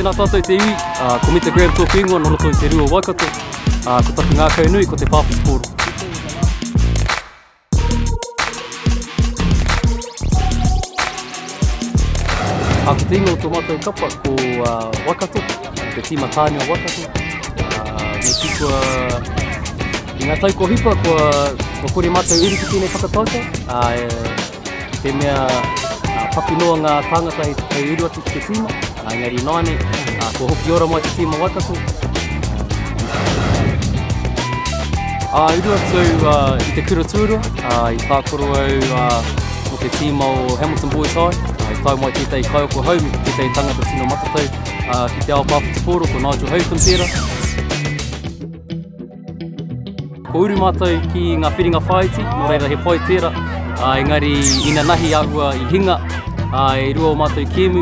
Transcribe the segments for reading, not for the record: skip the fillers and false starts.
tēnā tātou te iwi, ko Mita Graham tōku ingoa, no roto i te rua Waikato, ko Taki Ngā Kaunui, ko te Pāwhiti Pōro. Ko te ingoa tō mātou kapa ko Waikato, te tima tāne o Waikato. Me ki kua, i ngā tau ko hipa, kua kore mātou iri ki tēnei whakatauka. Te mea papinoa ngā tāngata hei uru atu ki te tima. Engari nāne, ko hoki ora mai te tima Waikato. Uru atu i te kura tūrua, i tākoro au o te tima o Hamilton Boys High. I tau mai tētai kaioko hau, tētai tangata tino matatau, ki te ao Pāwhiti Pōro, ko Nigel Houghton pēra. Ko uru mātou ki ngā whiringa whaiti, no reira he pai tēra, engari ina nahi ahua i hinga, e rua o mātou kēmu,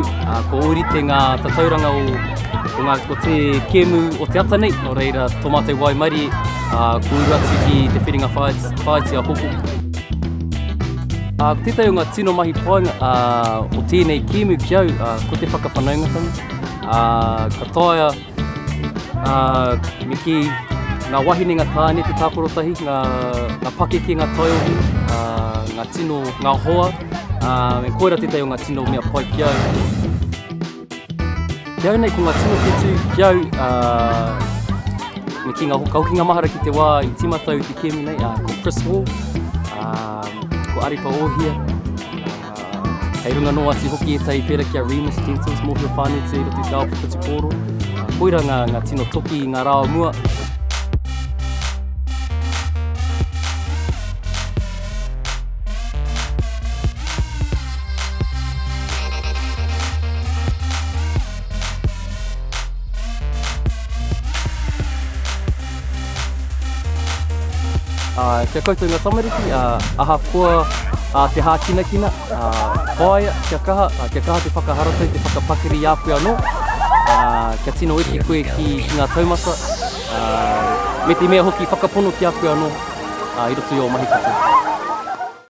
ko orite ngā tatauranga o te kēmu o te ata nei, no reira tō mātou waimari, ko uru atu ki te whiringa whaiti a hopo. Ko tētai o ngā tino mahi painga o tēnei kēmu ki au, ko te whakawhanaungatanga. Ka taia me ki ngā wahine ngā tāne te tāporotahi, ngā pake ki ngā taiohi, ngā tino, ngā hoa, me koera tētai o ngā tino mea pai ki au. Te au nei ko ngā tino ketu ki au, me ki ngā hoki ngā mahara ki te wā i timatau te kēmu nei, ko Chris Wall, ko Aripa Ohia, hei runga no ati hoki e tai pera ki a Remus Gentles, mōhio whānete i roto i te ao Pāwhiti Pōro. Koira ngā tino toki i ngā rāo mua. Kia koutou ngā tamariki, aha koa te hākinakina, whaia, kia kaha te whakaharatau, te whakapakiri āpua anō, kia tino eki koe ki ngā taumata, me te mea hoki whakapono ki āpua anō, i roto i o mahi katoa.